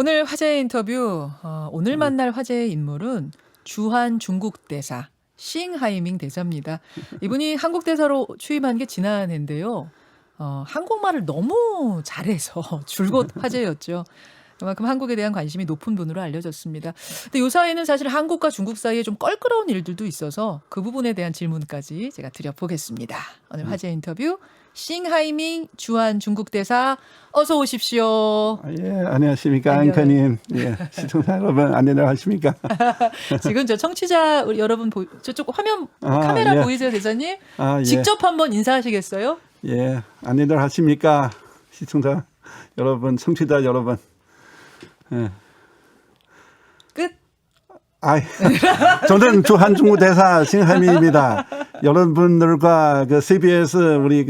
오늘 화제의 인터뷰, 오늘 만날 화제의 인물은 주한 중국 대사 싱하이밍 대사입니다. 이분이 한국 대사로 취임한 게 지난해인데요. 한국말을 너무 잘해서 줄곧 화제였죠. 그만큼 한국에 대한 관심이 높은 분으로 알려졌습니다. 근데 요 사이에는 사실 한국과 중국 사이에 좀 껄끄러운 일들도 있어서 그 부분에 대한 질문까지 제가 드려보겠습니다. 오늘 화제 인터뷰 싱하이밍 주한 중국 대사 어서 오십시오. 예, 안녕하십니까, 앵커님. 예, 시청자 여러분, 안녕하십니까. 지금 저 청취자 우리 여러분 저쪽 화면 카메라 예. 보이세요, 대사님? 예. 직접 한번 인사하시겠어요? 예, 안녕하십니까, 시청자 여러분, 청취자 여러분. 예. 끝. 저는 주한중국 대사 싱하이밍입니다. 여러분들과 그 CBS 우리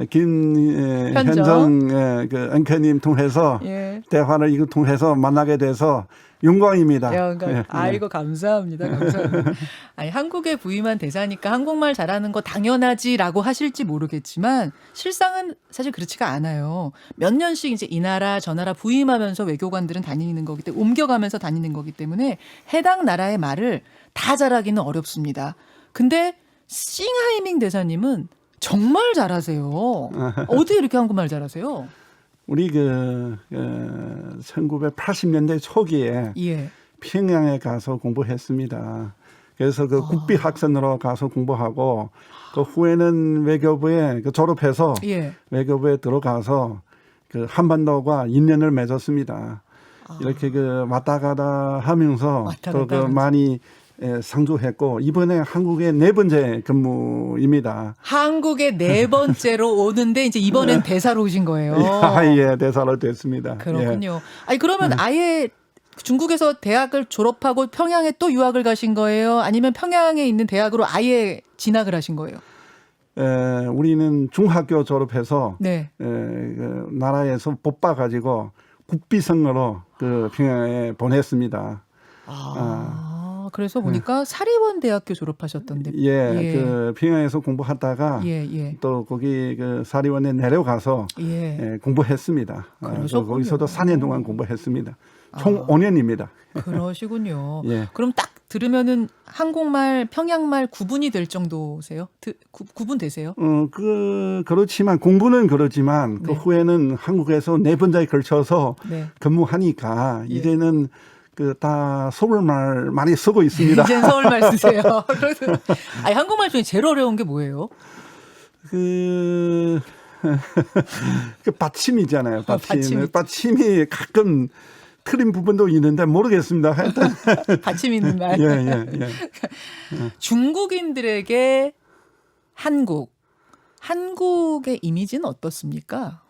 김현정 그 앵커님 통해서 예. 대화를 이거 통해서 만나게 돼서 영광입니다. 예. 아이고 감사합니다. 감사합니다. 아니 한국에 부임한 대사니까 한국말 잘하는 거 당연하지라고 하실지 모르겠지만 실상은 사실 그렇지가 않아요. 몇 년씩 이제 이 나라 저 나라 부임하면서 외교관들은 다니는 거기 때문에 옮겨가면서 다니는 거기 때문에 해당 나라의 말을 다 잘하기는 어렵습니다. 근데 싱하이밍 대사님은 정말 잘하세요. 어떻게 이렇게 한국말 잘하세요? 우리 1980년대 초기에 예. 평양에 가서 공부했습니다. 그래서 국비 학생으로 가서 공부하고 그 후에는 외교부에 졸업해서 예. 외교부에 들어가서 한반도와 인연을 맺었습니다. 이렇게 왔다 가다 하면서 또 많이 상주했고 이번에 한국의 4번째 근무입니다. 한국의 4번째로 오는데 이제 이번엔 대사로 오신 거예요. 예, 대사로 됐습니다. 그렇군요. 예. 아니 그러면 아예 중국에서 대학을 졸업하고 평양에 또 유학을 가신 거예요? 아니면 평양에 있는 대학으로 아예 진학을 하신 거예요? 우리는 중학교 졸업해서 네. 나라에서 뽑아가지고 국비생으로 평양에 보냈습니다. 그래서 보니까 사리원 대학교 졸업하셨던데. 예. 평양에서 공부하다가 또 거기 사리원에 내려가서 공부했습니다. 거기서도 4년 동안 공부했습니다. 총 5년입니다. 그러시군요. 예. 그럼 딱 들으면은 한국말, 평양말 구분이 될 정도세요? 구분되세요? 그렇지만 공부는 그렇지만 그 후에는 한국에서 4번째에 걸쳐서 근무하니까 이제는 다 서울말 많이 쓰고 있습니다. 이젠 서울말 쓰세요. 아니, 한국말 중에 제일 어려운 게 뭐예요? 받침이잖아요. 받침이 가끔 틀린 부분도 있는데 모르겠습니다. 하여튼 받침 있는 말. 예. 중국인들에게 한국의 이미지는 어떻습니까?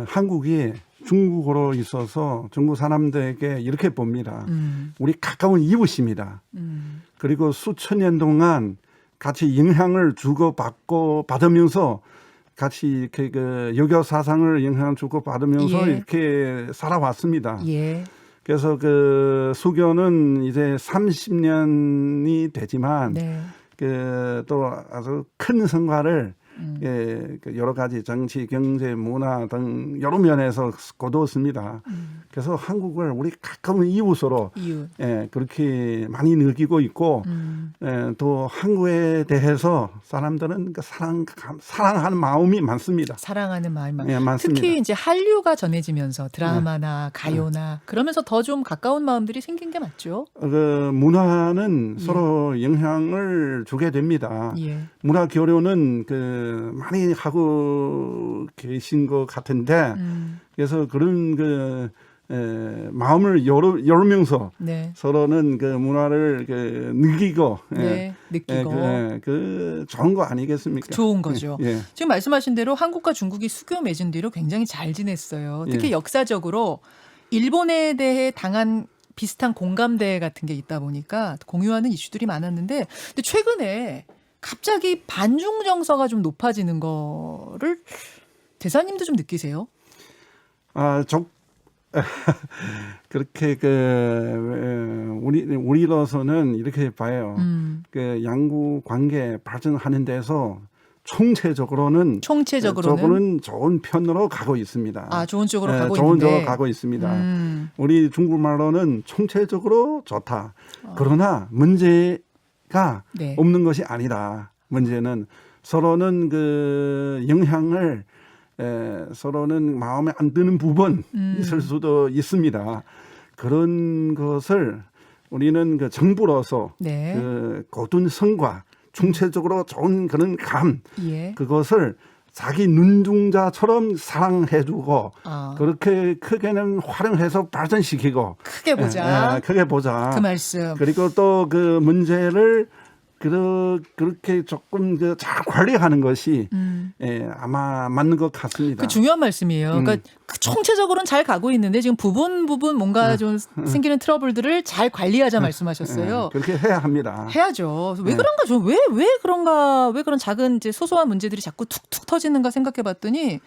한국이 중국으로 있어서 중국 사람들에게 이렇게 봅니다. 우리 가까운 이웃입니다. 그리고 수천 년 동안 같이 영향을 주고받고 받으면서 같이 이렇게 유교 사상을 영향을 주고받으면서 이렇게 살아왔습니다. 그래서 수교는 이제 30년이 되지만 또 아주 큰 성과를 여러 가지 정치, 경제, 문화 등 여러 면에서 거두었습니다. 그래서 한국을 우리 가까운 이웃으로 그렇게 많이 느끼고 있고 또 한국에 대해서 사람들은 사랑하는 마음이 많습니다. 사랑하는 마음이 많습니다. 특히 이제 한류가 전해지면서 드라마나 가요나 그러면서 더 좀 가까운 마음들이 생긴 게 맞죠? 문화는 서로 영향을 주게 됩니다. 문화 교류는 많이 하고 계신 것 같은데 그래서 그런 마음을 열면서 서로는 문화를 느끼고 좋은 거 아니겠습니까? 좋은 거죠. 지금 말씀하신 대로 한국과 중국이 수교 맺은 뒤로 굉장히 잘 지냈어요. 특히 역사적으로 일본에 대해 당한 비슷한 공감대 같은 게 있다 보니까 공유하는 이슈들이 많았는데 근데 최근에 갑자기 반중 정서가 좀 높아지는 거를 대사님도 좀 느끼세요? 그렇게 우리로서는 이렇게 봐요. 양국 관계 발전하는 데서 총체적으로는 좋은 편으로 가고 있습니다. 아, 좋은 쪽으로 가고 좋은 있는데. 쪽으로 가고 있습니다. 우리 중국말로는 총체적으로 좋다. 그러나 문제가 네. 없는 것이 아니다. 문제는 서로는 그 영향을 서로는 마음에 안 드는 부분 있을 수도 있습니다. 그런 것을 우리는 그 정부로서 네. 그 고든 성과 총체적으로 좋은 그런 감 예. 그것을 자기 눈중자처럼 사랑해주고 그렇게 크게는 활용해서 발전시키고 크게 보자. 크게 보자. 그 말씀. 그리고 또 그 문제를 그렇게 조금 잘 관리하는 것이 아마 맞는 것 같습니다. 그 중요한 말씀이에요. 그러니까 총체적으로는 잘 가고 있는데 지금 부분 뭔가 좀 생기는 트러블들을 잘 관리하자 말씀하셨어요. 그렇게 해야 합니다. 해야죠. 왜 그런가? 좀 왜 그런가? 왜 그런 작은 이제 소소한 문제들이 자꾸 툭툭 터지는가 생각해봤더니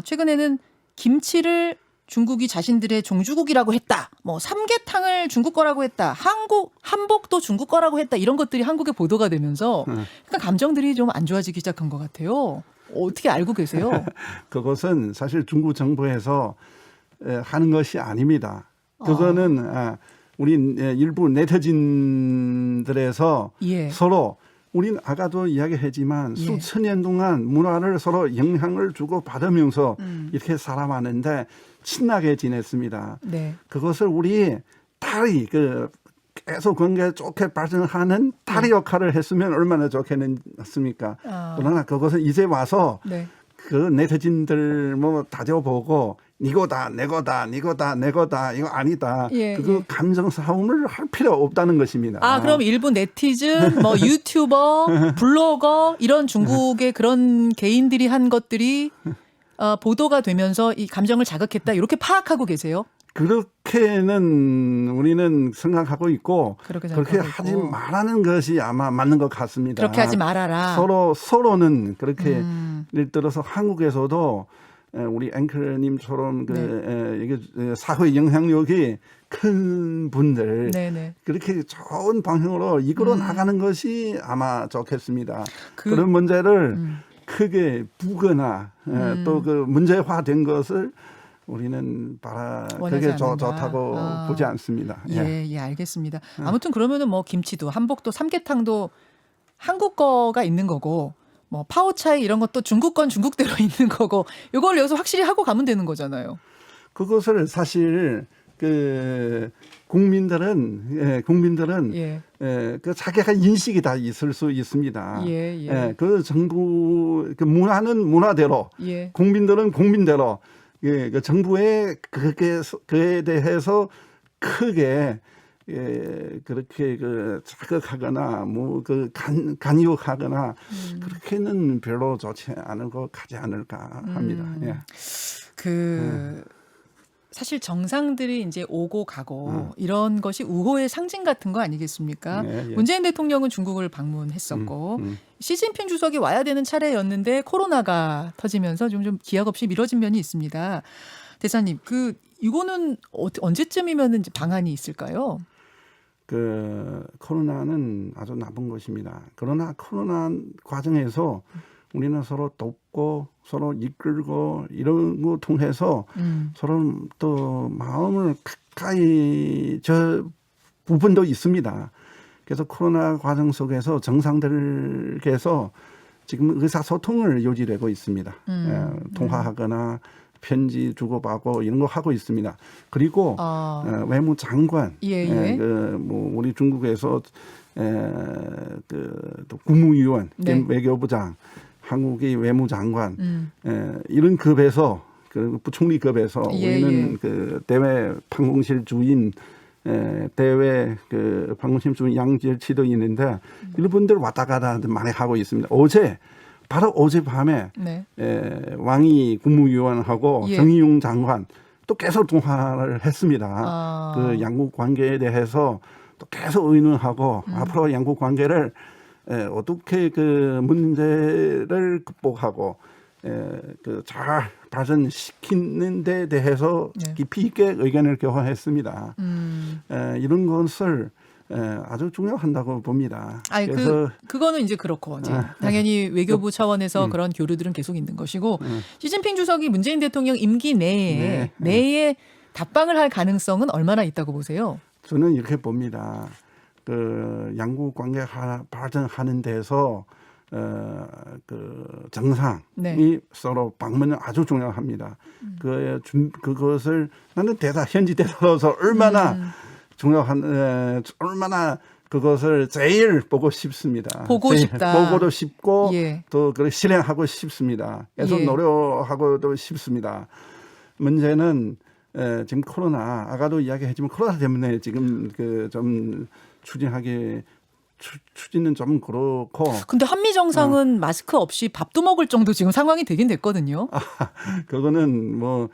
최근에는 김치를 중국이 자신들의 종주국이라고 했다. 뭐 삼계탕을 중국 거라고 했다. 한복도 중국 거라고 했다. 이런 것들이 한국에 보도가 되면서 그러니까 감정들이 좀 안 좋아지기 시작한 것 같아요. 어떻게 알고 계세요? 그것은 사실 중국 정부에서 하는 것이 아닙니다. 그거는 우리 일부 네티즌들에서 예. 서로 우리는 아까도 이야기했지만 예. 수천 년 동안 문화를 서로 영향을 주고 받으면서 이렇게 살아왔는데 친하게 지냈습니다. 네. 그것을 우리 딸이 계속 관계 좋게 발전하는 딸의 역할을 했으면 얼마나 좋겠습니까? 그러나 그것은 이제 와서 네. 그 네티즌들 뭐 다져보고 니거다 내거다 니거다 내거다 이거 아니다. 예, 그거 감정 싸움을 할 필요 없다는 것입니다. 그럼 일부 네티즌, 뭐 유튜버, 블로거 이런 중국의 그런 개인들이 한 것들이 보도가 되면서 이 감정을 자극했다 이렇게 파악하고 계세요? 그렇게는 우리는 생각하고 있고 그렇게 하지 말라는 것이 아마 맞는 것 같습니다. 그렇게 하지 말아라. 서로는 그렇게 예를 들어서 한국에서도 우리 앵커님처럼 이게 사회 영향력이 큰 분들 네네. 그렇게 좋은 방향으로 이끌어 나가는 것이 아마 좋겠습니다. 그런 문제를 크게 부거나 또 그 문제화된 것을 우리는 그게 좋다고 보지 않습니다. 예, 알겠습니다. 아무튼 그러면은 뭐 김치도 한복도 삼계탕도 한국 거가 있는 거고 뭐 파오차이 이런 것도 중국 건 중국대로 있는 거고 이걸 여기서 확실히 하고 가면 되는 거잖아요. 그것을 사실 국민들은 그 자기가 인식이 다 있을 수 있습니다. 그 정부 그 문화는 문화대로 국민들은 국민대로 그 정부에 그에 대해서 크게 그렇게 자극하거나 뭐 간육하거나 그렇게는 별로 좋지 않을 것 같지 않을까 합니다. 사실 정상들이 이제 오고 가고 이런 것이 우호의 상징 같은 거 아니겠습니까? 문재인 대통령은 중국을 방문했었고 시진핑 주석이 와야 되는 차례였는데 코로나가 터지면서 좀 기약 없이 미뤄진 면이 있습니다. 대사님, 이거는 언제쯤이면 방안이 있을까요? 코로나는 아주 나쁜 것입니다. 그러나 코로나 과정에서 우리는 서로 돕고 서로 이끌고 이런 거 통해서 서로 또 마음을 가까이 부분도 있습니다. 그래서 코로나 과정 속에서 정상들께서 지금 의사소통을 유지되고 있습니다. 통화하거나 편지 주고받고 이런 거 하고 있습니다. 그리고 외무장관, 뭐 우리 중국에서 또 국무위원, 외교부장, 한국의 외무장관 이런 급에서 부총리급에서 우리는 대외 방공실 주인 대외 방공실 주인 양질치도 있는데 이분들 왔다 갔다 많이 하고 있습니다. 바로 어젯밤에 왕이 국무위원하고 정의용 장관 또 계속 통화를 했습니다. 양국 관계에 대해서 또 계속 의논하고 앞으로 양국 관계를 어떻게 문제를 극복하고 잘 발전시키는 데 대해서 깊이 있게 의견을 교환했습니다. 이런 것을 아주 중요한다고 봅니다. 아니, 그래서 그거는 이제 그렇고 이제 당연히 외교부 차원에서 그런 교류들은 계속 있는 것이고 시진핑 주석이 문재인 대통령 임기 내에 답방을 할 가능성은 얼마나 있다고 보세요? 저는 이렇게 봅니다. 그 양국 관계 발전하는 데서 그 정상이 서로 방문은 아주 중요합니다. 그것을 나는 현지 대사로서 얼마나 얼마나 그것을 제일 보고 싶습니다. 보고 싶다. 보고도 싶고 또 그걸 실행하고 싶습니다. 그래서 노력하고도 싶습니다. 문제는 지금 코로나 아까도 이야기했지만 코로나 때문에 지금 그 좀 추진은 좀 그렇고. 근데 한미 정상은 마스크 없이 밥도 먹을 정도 지금 상황이 되긴 됐거든요. 그거는 뭐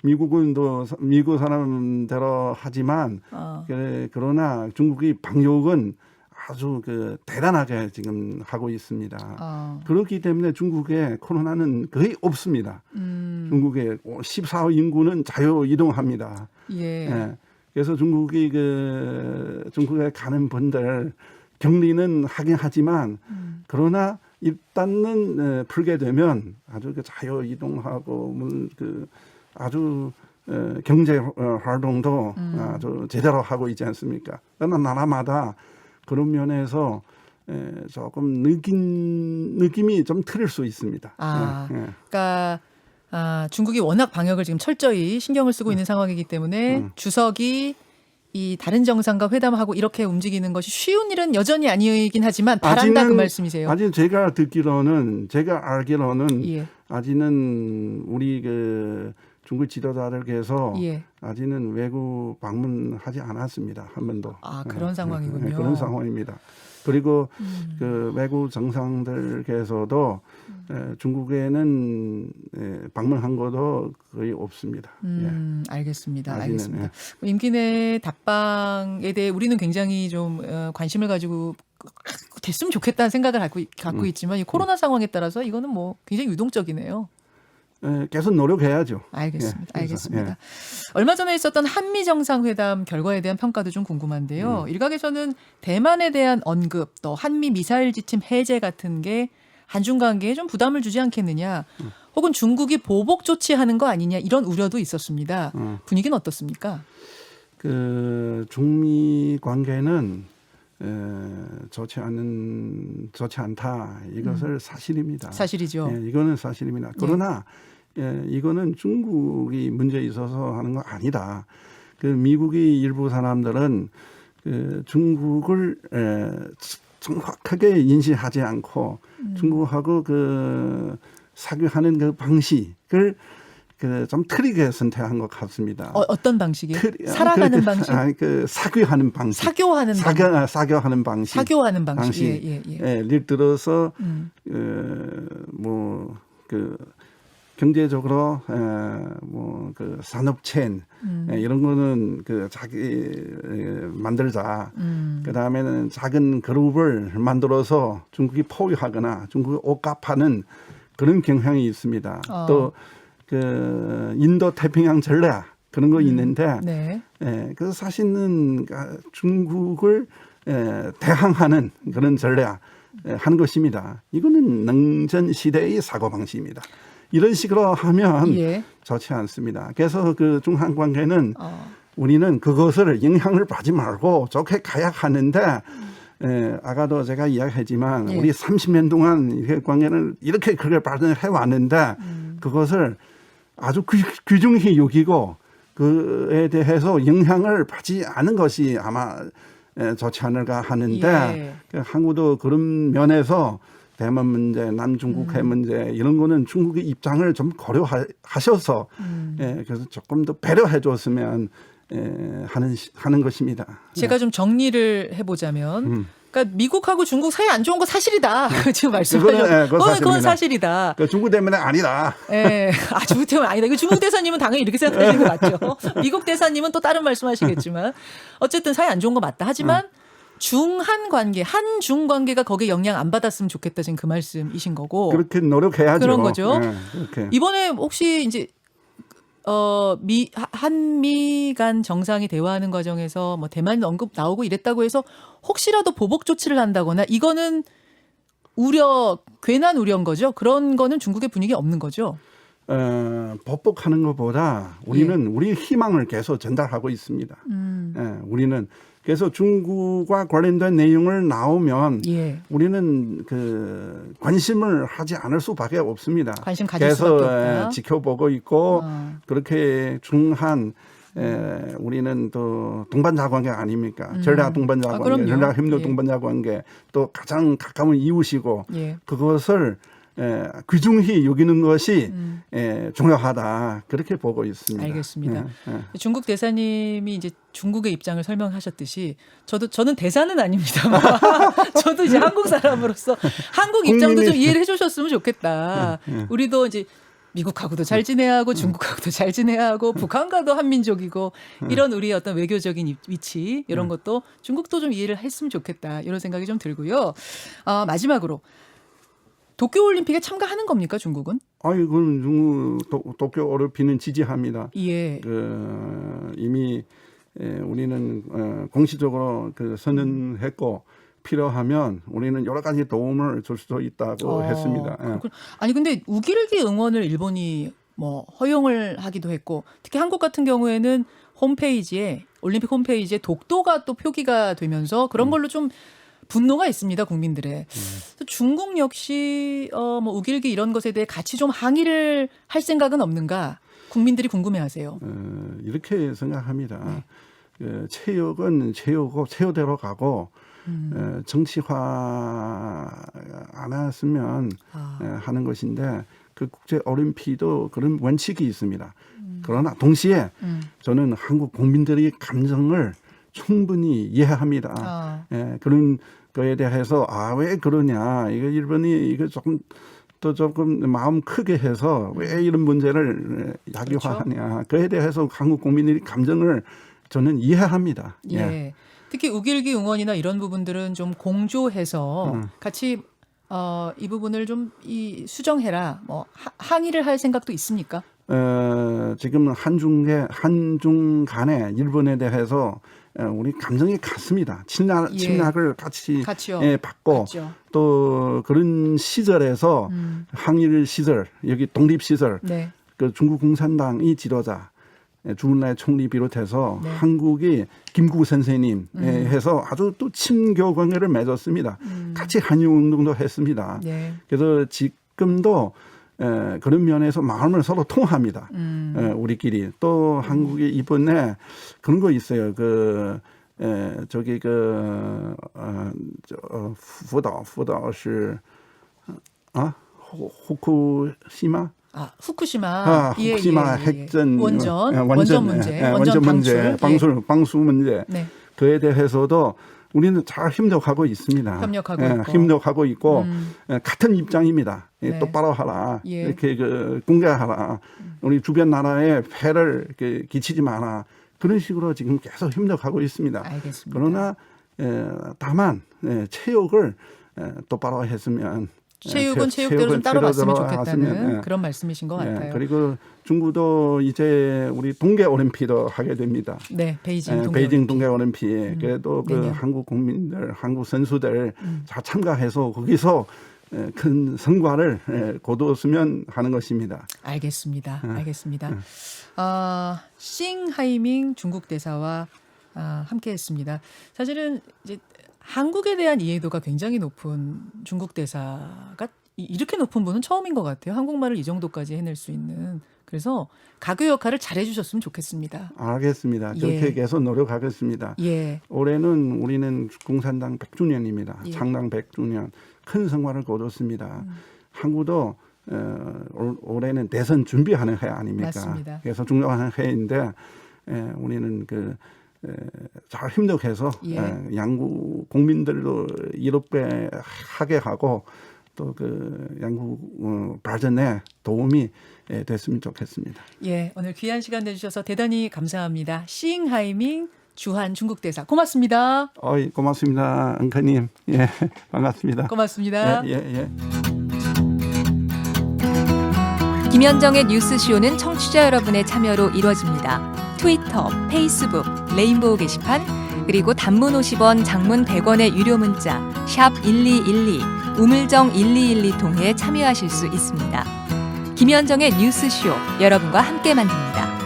미국 사람대로 하지만 그러나 중국이 방역은 아주 그 대단하게 지금 하고 있습니다. 그렇기 때문에 중국에 코로나는 거의 없습니다. 중국의 14억 인구는 자유 이동합니다. 그래서 중국에 가는 분들 격리는 하긴 하지만 그러나 일단은 풀게 되면 아주 그 자유 이동하고 아주 경제 활동도 아주 제대로 하고 있지 않습니까? 그러나 나라마다 그런 면에서 조금 느낌이 좀 틀릴 수 있습니다. 그러니까 중국이 워낙 방역을 지금 철저히 신경을 쓰고 있는 상황이기 때문에 주석이 이 다른 정상과 회담하고 이렇게 움직이는 것이 쉬운 일은 여전히 아니긴 하지만 바란다 그 말씀이세요. 아직 제가 알기로는 아직은 우리 그 중국 지도자들께서 아직은 외국 방문하지 않았습니다. 한 번도. 그런 상황이군요. 그런 상황입니다. 그리고 그 외국 정상들께서도 중국에는 방문한 것도 거의 없습니다. 알겠습니다. 임기 내 답방에 대해 우리는 굉장히 좀 관심을 가지고 됐으면 좋겠다는 생각을 갖고 있지만 이 코로나 상황에 따라서 이거는 뭐 굉장히 유동적이네요. 계속 노력해야죠. 알겠습니다. 얼마 전에 있었던 한미 정상회담 결과에 대한 평가도 좀 궁금한데요. 일각에서는 대만에 대한 언급, 또 한미 미사일 지침 해제 같은 게 한중 관계에 좀 부담을 주지 않겠느냐, 혹은 중국이 보복 조치하는 거 아니냐 이런 우려도 있었습니다. 분위기는 어떻습니까? 그 중미 관계는 좋지 않다. 이것을 사실입니다. 사실이죠. 이거는 사실입니다. 그러나 이거는 중국이 문제 있어서 하는 거 아니다. 그 미국의 일부 사람들은 그 중국을 정확하게 인식하지 않고 중국하고 그 사교하는 그 방식을 좀 틀리게 선택한 것 같습니다. 어떤 방식이요? 살아가는 방식? 사교하는 방식. 사교하는 방식. 예를 들어서 경제적으로 그 산업체인 이런 거는 그 자기 만들자. 그다음에는 작은 그룹을 만들어서 중국이 포위하거나 중국이 옷값하는 그런 경향이 있습니다. 또 그 인도 태평양 전략 그런 거 있는데 그 사실은 중국을 대항하는 그런 전략 하는 것입니다. 이거는 냉전 시대의 사고 방식입니다. 이런 식으로 하면 좋지 않습니다. 그래서 그 중한 관계는 우리는 그것을 영향을 받지 말고 좋게 가야 하는데 아까도 제가 이야기했지만 우리 30년 동안 이 관계를 이렇게 그렇게 발전해 왔는데 그것을 아주 귀중히 여기고 그에 대해서 영향을 받지 않은 것이 아마 좋지 않을까 하는데 한국도 그런 면에서 대만 문제, 남중국 해 문제 이런 거는 중국의 입장을 좀 고려하셔서 그래서 조금 더 배려해 줬으면 하는 것입니다. 제가 좀 정리를 해보자면 그러니까 미국하고 중국 사이 안 좋은 거 사실이다. 지금 말씀하셨죠. 그건 사실이다. 중국 때문에 아니다. 중국 때문에 아니다. 이거 중국 대사님은 당연히 이렇게 생각하시는 거 맞죠. 미국 대사님은 또 다른 말씀하시겠지만 어쨌든 사이 안 좋은 거 맞다. 하지만 중한 관계, 한중 관계가 거기에 영향 안 받았으면 좋겠다. 지금 그 말씀이신 거고. 그렇게 노력해야죠. 그런 거죠. 이번에 혹시 이제 한미 간 정상이 대화하는 과정에서 뭐 대만 언급 나오고 이랬다고 해서 혹시라도 보복 조치를 한다거나 이거는 괜한 우려인 거죠. 그런 거는 중국의 분위기에 없는 거죠. 보복하는 것보다 우리는 우리 희망을 계속 전달하고 있습니다. 우리는 그래서 중국과 관련된 내용을 나오면 우리는 그 관심을 하지 않을 수밖에 없습니다. 관심 가질 수밖에 없다. 그래서 지켜보고 있고 그렇게 중한 우리는 또 동반자 관계 아닙니까? 전략 동반자 관계, 전략 협력 동반자 관계, 또 가장 가까운 이웃이고 그것을 귀중히 여기는 것이 중요하다 그렇게 보고 있습니다. 알겠습니다. 중국 대사님이 이제 중국의 입장을 설명하셨듯이 저는 대사는 아닙니다만 저도 이제 한국 사람으로서 한국 입장도 좀 이해를 해주셨으면 좋겠다. 우리도 이제 미국하고도 잘 지내야 하고 중국하고도 잘 지내야 하고 북한과도 한민족이고 이런 우리의 어떤 외교적인 위치 이런 것도 중국도 좀 이해를 했으면 좋겠다 이런 생각이 좀 들고요. 마지막으로 도쿄올림픽에 참가하는 겁니까 중국은? 그건 중국 도쿄올림픽은 지지합니다. 예. 이미 우리는 공식적으로 선언했고 필요하면 우리는 여러 가지 도움을 줄 수 있다고 했습니다. 아니 근데 우길기 응원을 일본이 뭐 허용을 하기도 했고 특히 한국 같은 경우에는 올림픽 홈페이지에 독도가 또 표기가 되면서 그런 걸로 좀 분노가 있습니다 국민들의. 중국 역시 뭐 우길기 이런 것에 대해 같이 좀 항의를 할 생각은 없는가 국민들이 궁금해하세요. 이렇게 생각합니다. 체육은 체육대로 가고 정치화 안 했으면 하는 것인데 그 국제 올림픽도 그런 원칙이 있습니다. 그러나 동시에 저는 한국 국민들의 감정을 충분히 이해합니다. 그런 거에 대해서 왜 그러냐 이거 일본이 이거 조금 마음 크게 해서 왜 이런 문제를 야기화하냐 그에 대해서 한국 국민들의 감정을 저는 이해합니다. 특히 우길기 응원이나 이런 부분들은 좀 공조해서 같이 이 부분을 좀 수정해라 뭐 항의를 할 생각도 있습니까? 지금 한중 간에 일본에 대해서 우리 감정이 같습니다. 침략을 같이요. 받고 같죠. 또 그런 시절에서 항일 시절 여기 독립 시절 그 중국 공산당이 지도자 주문라의 총리 비롯해서 한국이 김구 선생님 해서 아주 또 친교 관계를 맺었습니다. 같이 한일 운동도 했습니다. 그래서 지금도 그런 면에서 마음을 서로 통합니다. 우리끼리 또 한국이 이번에 그런 거 있어요. 후쿠시마 후쿠시마 핵전 원전 문제, 방수 문제 그에 대해서도 우리는 잘 협력하고 있습니다. 협력하고 있고 같은 입장입니다. 똑바로 하라. 이렇게 공개하라. 우리 주변 나라에 폐를 끼치지 마라. 그런 식으로 지금 계속 협력하고 있습니다. 알겠습니다. 그러나 다만 체육을 똑바로 했으면 체육은 체육대로 좀 따로 봤으면 좋겠다는 그런 말씀이신 것 같아요. 그리고 중국도 이제 우리 동계올림픽도 하게 됩니다. 베이징 동계올림픽. 그래도 한국 국민들, 한국 선수들 다 참가해서 거기서 큰 성과를 거두었으면 하는 것입니다. 알겠습니다. 싱하이밍 중국 대사와 함께했습니다. 사실은 이제 한국에 대한 이해도가 굉장히 높은 중국 대사가 이렇게 높은 분은 처음인 것 같아요. 한국말을 이 정도까지 해낼 수 있는. 그래서 가교 역할을 잘 해주셨으면 좋겠습니다. 알겠습니다. 그렇게 계속 노력하겠습니다. 올해는 우리는 공산당 100주년입니다. 창당 100주년. 큰 성과를 거뒀습니다. 한국도 올해는 대선 준비하는 해 아닙니까? 맞습니다. 그래서 중요한 해인데 우리는 잘 협력해서 양국 국민들도 이롭게 하게 하고 또 양국 발전에 도움이 됐으면 좋겠습니다. 오늘 귀한 시간 내주셔서 대단히 감사합니다. 싱하이밍 주한 중국 대사 고맙습니다. 고맙습니다, 앵커님. 반갑습니다. 고맙습니다. 김현정의 뉴스쇼는 청취자 여러분의 참여로 이루어집니다. 트위터, 페이스북, 레인보우 게시판, 그리고 단문 50원, 장문 100원의 유료 문자 샵 1212, 우물정 1212 통해 참여하실 수 있습니다. 김현정의 뉴스쇼, 여러분과 함께 만듭니다.